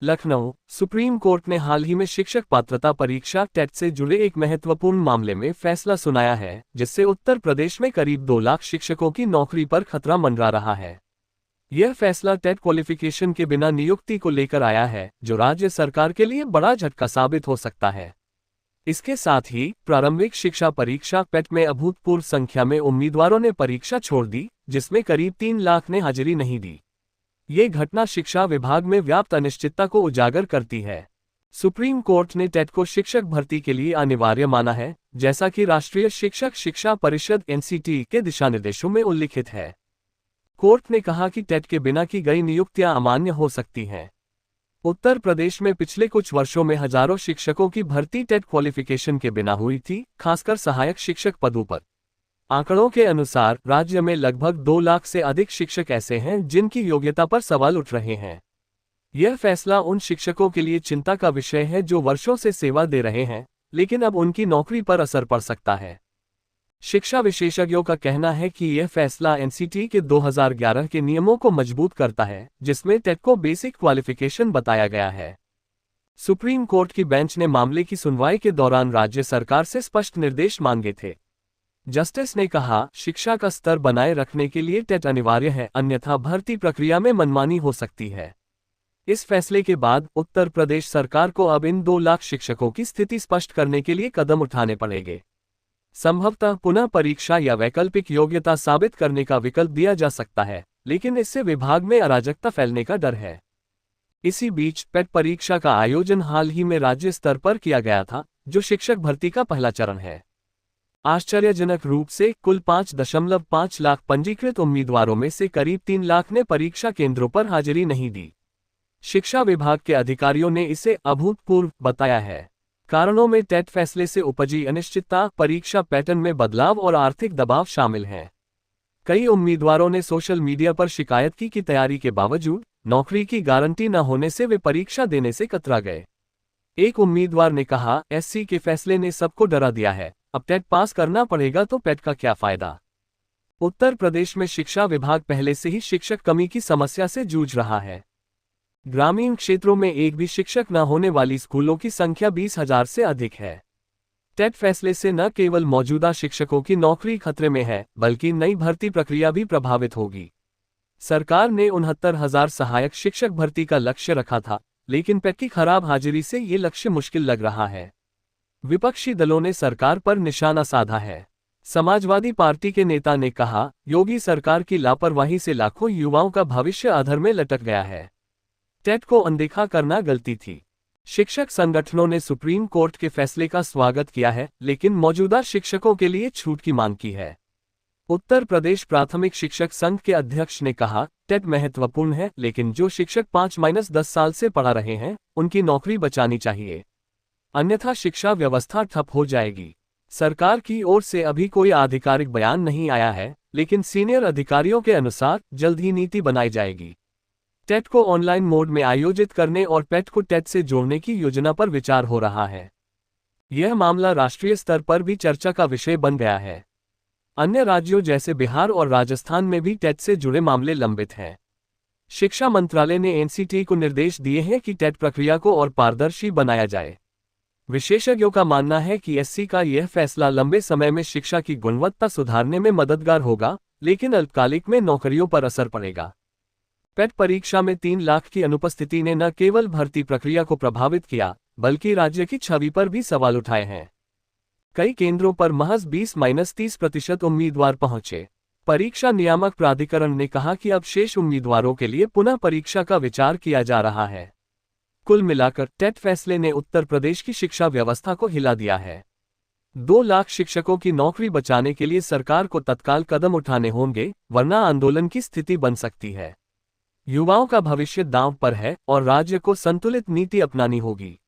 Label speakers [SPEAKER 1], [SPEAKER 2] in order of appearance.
[SPEAKER 1] Lucknow. Supreme court ने हाल ही में शिक्षक पात्रता परीक्षा टेट से जुड़े एक महत्वपूर्ण मामले में फैसला सुनाया है, जिससे उत्तर प्रदेश में करीब 2 लाख शिक्षकों की नौकरी पर खतरा मंडरा रहा है। यह फैसला टेट क्वालिफिकेशन के बिना नियुक्ति को लेकर आया है, जो राज्य सरकार के लिए बड़ा झटका साबित हो सकता है। इसके साथ ही प्रारंभिक शिक्षा परीक्षा पेट में अभूतपूर्व संख्या में उम्मीदवारों ने परीक्षा छोड़ दी, जिसमें करीब 3 लाख ने हाजिरी नहीं दी। ये घटना शिक्षा विभाग में व्याप्त अनिश्चितता को उजागर करती है। सुप्रीम कोर्ट ने टेट को शिक्षक भर्ती के लिए अनिवार्य माना है, जैसा कि राष्ट्रीय शिक्षक शिक्षा परिषद (एनसीटी) के दिशानिर्देशों में उल्लिखित है। कोर्ट ने कहा कि टेट के बिना की गई नियुक्तियां अमान्य हो सकती हैं। उत्तर प्रदेश में पिछले कुछ वर्षों में हजारों शिक्षकों की भर्ती टेट क्वालिफिकेशन के बिना हुई थी, खासकर सहायक शिक्षक पदों पर। आंकड़ों के अनुसार राज्य में लगभग 2 लाख से अधिक शिक्षक ऐसे हैं जिनकी योग्यता पर सवाल उठ रहे हैं। यह फैसला उन शिक्षकों के लिए चिंता का विषय है जो वर्षों से सेवा दे रहे हैं, लेकिन अब उनकी नौकरी पर असर पड़ सकता है। शिक्षा विशेषज्ञों का कहना है कि यह फैसला एनसीटी के 2011 के नियमों को मजबूत करता है, जिसमें टेट को बेसिक क्वालिफिकेशन बताया गया है। सुप्रीम कोर्ट की बेंच ने मामले की सुनवाई के दौरान राज्य सरकार से स्पष्ट निर्देश मांगे थे। जस्टिस ने कहा, शिक्षा का स्तर बनाए रखने के लिए टेट अनिवार्य है, अन्यथा भर्ती प्रक्रिया में मनमानी हो सकती है। इस फैसले के बाद उत्तर प्रदेश सरकार को अब इन 2 लाख शिक्षकों की स्थिति स्पष्ट करने के लिए कदम उठाने पड़ेंगे। संभवतः पुनः परीक्षा या वैकल्पिक योग्यता साबित करने का विकल्प दिया जा सकता है, लेकिन इससे विभाग में अराजकता फैलने का डर है। इसी बीच पेट परीक्षा का आयोजन हाल ही में राज्य स्तर पर किया गया था, जो शिक्षक भर्ती का पहला चरण है। आश्चर्यजनक रूप से कुल 5.5 लाख पंजीकृत उम्मीदवारों में से करीब 3 लाख ने परीक्षा केंद्रों पर हाजिरी नहीं दी। शिक्षा विभाग के अधिकारियों ने इसे अभूतपूर्व बताया है। कारणों में टेट फैसले से उपजी अनिश्चितता, परीक्षा पैटर्न में बदलाव और आर्थिक दबाव शामिल हैं। कई उम्मीदवारों ने सोशल मीडिया पर शिकायत की कि तैयारी के बावजूद नौकरी की गारंटी न होने से वे परीक्षा देने से कतरा गए। एक उम्मीदवार ने कहा, एससी के फैसले ने सबको डरा दिया है, अब टेट पास करना पड़ेगा तो पेट का क्या फायदा। उत्तर प्रदेश में शिक्षा विभाग पहले से ही शिक्षक कमी की समस्या से जूझ रहा है। ग्रामीण क्षेत्रों में एक भी शिक्षक न होने वाली स्कूलों की संख्या 20,000 से अधिक है। टेट फैसले से न केवल मौजूदा शिक्षकों की नौकरी खतरे में है, बल्कि नई भर्ती प्रक्रिया भी प्रभावित होगी। सरकार ने 69,000 सहायक शिक्षक भर्ती का लक्ष्य रखा था, लेकिन पेट की खराब हाजिरी से ये लक्ष्य मुश्किल लग रहा है। विपक्षी दलों ने सरकार पर निशाना साधा है। समाजवादी पार्टी के नेता ने कहा, योगी सरकार की लापरवाही से लाखों युवाओं का भविष्य अधर में लटक गया है। टेट को अनदेखा करना गलती थी। शिक्षक संगठनों ने सुप्रीम कोर्ट के फैसले का स्वागत किया है, लेकिन मौजूदा शिक्षकों के लिए छूट की मांग की है। उत्तर प्रदेश प्राथमिक शिक्षक संघ के अध्यक्ष ने कहा, टेट महत्वपूर्ण है, लेकिन जो शिक्षक 5-10 साल से पढ़ा रहे हैं, उनकी नौकरी बचानी चाहिए, अन्यथा शिक्षा व्यवस्था ठप हो जाएगी। सरकार की ओर से अभी कोई आधिकारिक बयान नहीं आया है, लेकिन सीनियर अधिकारियों के अनुसार जल्द ही नीति बनाई जाएगी। टेट को ऑनलाइन मोड में आयोजित करने और पेट को टेट से जोड़ने की योजना पर विचार हो रहा है। यह मामला राष्ट्रीय स्तर पर भी चर्चा का विषय बन गया है। अन्य राज्यों जैसे बिहार और राजस्थान में भी टेट से जुड़े मामले लंबित हैं। शिक्षा मंत्रालय ने एनसीटी को निर्देश दिए हैं कि टेट प्रक्रिया को और पारदर्शी बनाया जाए। विशेषज्ञों का मानना है कि एससी का यह फैसला लंबे समय में शिक्षा की गुणवत्ता सुधारने में मददगार होगा, लेकिन अल्पकालिक में नौकरियों पर असर पड़ेगा। पेट परीक्षा में 3 लाख की अनुपस्थिति ने न केवल भर्ती प्रक्रिया को प्रभावित किया, बल्कि राज्य की छवि पर भी सवाल उठाए हैं। कई केंद्रों पर महज 20-30% उम्मीदवार पहुंचे। परीक्षा नियामक प्राधिकरण ने कहा कि अब शेष उम्मीदवारों के लिए पुनः परीक्षा का विचार किया जा रहा है। कुल मिलाकर टेट फैसले ने उत्तर प्रदेश की शिक्षा व्यवस्था को हिला दिया है। 2 लाख शिक्षकों की नौकरी बचाने के लिए सरकार को तत्काल कदम उठाने होंगे, वरना आंदोलन की स्थिति बन सकती है। युवाओं का भविष्य दांव पर है और राज्य को संतुलित नीति अपनानी होगी।